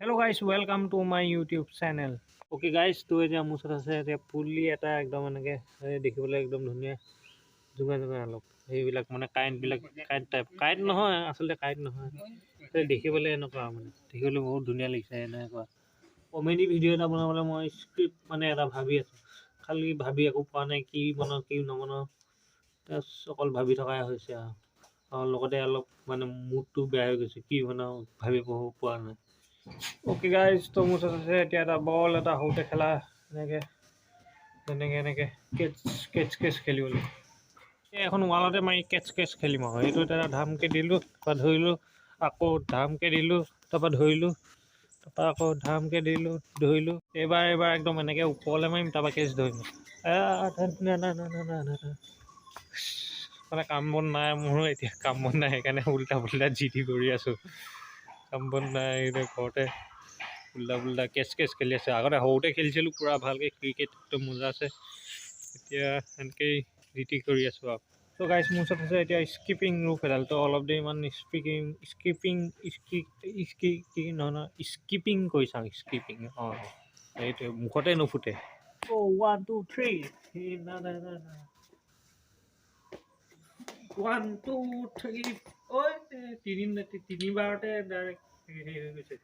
Hello guys, welcome to my YouTube channel. Okay guys, তো এতিয়া মোৰ ওচৰত আছে এতিয়া পুলি এটা একদম এনেকৈ দেখিবলৈ একদম ধুনীয়া জোঙা জোঙা অলপ সেইবিলাক মানে কাৰেণ্ট টাইপ নহয় আচলতে কাৰেণ্ট নহয় দেখিবলৈ এনেকুৱা মানে দেখিবলৈ বহুত ধুনীয়া লাগিছে এনেকুৱা কমেডি ভিডিঅ' এটা বনাবলৈ মই স্ক্ৰিপ্ট মানে এটা ভাবি আছোঁ খালি ভাবি একো পোৱা নাই কি বনাওঁ কি নবনাওঁ অকল ভাবি থকাই হৈছে আৰু লগতে অলপ মানে মুডটো বেয়া হৈ গৈছে কি বনাওঁ ভাবি পোৱা নাই অ'কে গাইজ তো মোৰ ওচৰত আছে এতিয়া এটা বল এটা সৰুতে খেলা এনেকৈ কেচ খেলিবলৈ এখন ৱালতে মাৰি কেচ খেলিম আৰু সেইটো এটা ধামকৈ দিলোঁ তাৰপৰা ধৰিলোঁ আকৌ ধামকৈ দিলোঁ তাৰপৰা ধৰিলোঁ তাৰপৰা আকৌ ধামকৈ দিলোঁ ধৰিলোঁ এইবাৰ একদম এনেকৈ ওপৰলৈ মাৰিম তাৰপৰা কেচ ধৰিম মানে কাম বন নাই মোৰো এতিয়া কাম বন নাই সেইকাৰণে উল্টা পুল্টা যি টি কৰি আছোঁ কাম বন নাই এতিয়া ঘৰতে উল্টা কেচ খেলি আছে আগতে সৰুতে খেলিছিলোঁ পূৰা ভালকৈ ক্ৰিকেটটো মজা আছে এতিয়া এনেকৈয়ে যি টি কৰি আছোঁ আৰু তো গাইজ মোৰ ওচৰত আছে এতিয়া স্কিপিং ৰূপ এডাল তো অলপ দেৰি ইমান স্কিপিং কৰি চাওঁ স্কিপিং অঁ সেইটোৱে মুখতে নুফুটে 1 2 3 1 2 3 তিনিবাৰতে ডাইৰেক্ট হেৰি হৈ গৈছে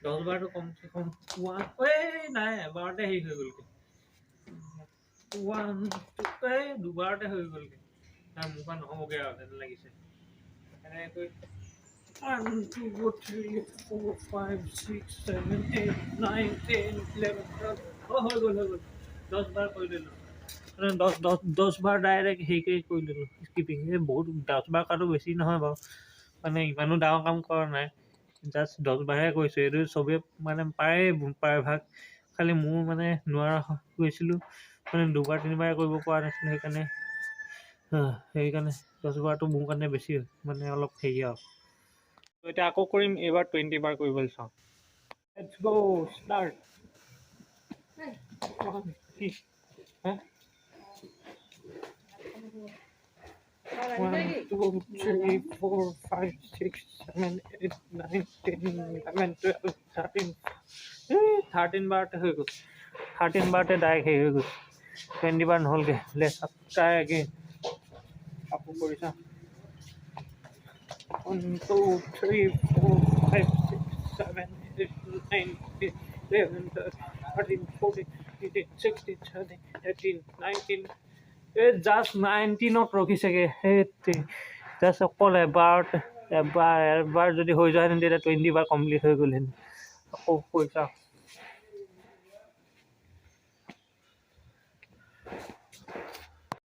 10 বাৰটো কমচে কম নাই এবাৰতে হেৰি হৈ গ'লগৈ 1 2 দুবাৰতে হৈ গ'লগৈ নাই মোৰ পৰা নহ'বগৈ আৰু যেন লাগিছে এনেকৈ 1 2 3 4 5 6 7 8 9 10 11 12 হৈ গ'ল 10 বাৰ কৰি দিলোঁ মানে 10 বাৰ ডাইৰেক্ট হেৰি কৰি দিলোঁ স্কিপিং বহুত 10 বাৰ কৰাটো বেছি নহয় বাৰু মানে ইমানো ডাঙৰ কাম কৰা নাই জাষ্ট 10 বাৰহে কৰিছোঁ এইটো চবেই মানে প্ৰায়ভাগ খালি মোৰ মানে নোৱাৰা গৈছিলোঁ মানে দুবাৰ তিনিবাৰে কৰিব পৰা নাছিলোঁ সেইকাৰণে 10 বাৰটো মোৰ কাৰণে বেছি মানে অলপ হেৰি আৰু এতিয়া আকৌ কৰিম এইবাৰ 20 বাৰ কৰিবলৈ চাওঁ লেটছ গো ষ্টাৰ্ট 1 2 3 4 5 6 7 8 9 10 11 12 13 বাৰতে হৈ গ'ল 13 বাৰতে ডাইৰেক্ট হেৰি হৈ গ'ল 20 বাৰ নহ'লগৈ লেটছ ট্ৰাই এগেইন আকৌ কৰি চাওঁ 1 2 3 4 5 6 7 8 9 10 11 12 13 14 15 16 17 18 19 জাষ্ট 19ত ৰখিছেগৈ সেই জাষ্ট অকল এবাৰ যদি হৈ যোৱাহেঁতেন তেতিয়া 20 বাৰ কমপ্লিট হৈ গ'লহেঁতেন আকৌ কৰি চাওঁ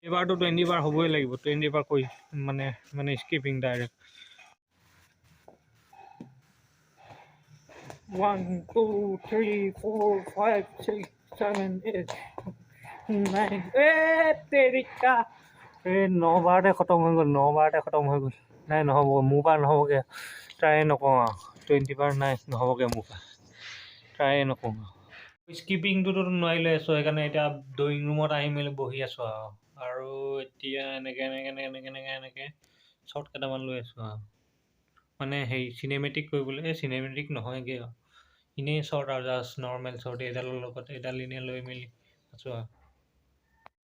এইবাৰতো 20 বাৰ হ'বই লাগিব 20 বাৰ কৰি মানে স্কিপিং ডাইৰেক্ট 1 2 3 4 5 6 7 8 9 তেৰিকা 9 বাৰতে খতম হৈ গ'ল নাই নহ'ব মোৰ পৰা নহ'বগৈ ট্ৰাই নকৰোঁ আৰু 20 বাৰ নাই নহ'বগৈ মোৰ পৰা ট্ৰাই নকৰোঁ স্কিপিংটোতো নোৱাৰিলোঁ আছোঁ সেইকাৰণে এতিয়া ড্ৰয়িং ৰুমত আহি মেলি বহি আছোঁ আৰু এতিয়া এনেকৈ শ্বৰ্ট কেইটামান লৈ আছোঁ আৰু মানে হেৰি চিনেমেটিক কৰিবলৈ চিনেমেটিক নহয়গৈ আৰু এনেই শ্বৰ্ট আৰু জাষ্ট নৰ্মেল শ্বৰ্ট এইডালৰ লগত এইডাল এনেই লৈ মেলি আছোঁ আৰু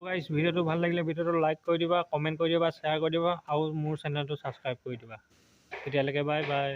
গাইজ ভিডিঅ'টো ভাল লাগিলে ভিডিঅ'টো লাইক কৰি দিবা কমেণ্ট কৰি দিবা শ্বেয়াৰ কৰি দিবা আৰু মোৰ চেনেলটো ছাবস্ক্ৰাইব কৰি দিবা তেতিয়ালৈকে বাই বাই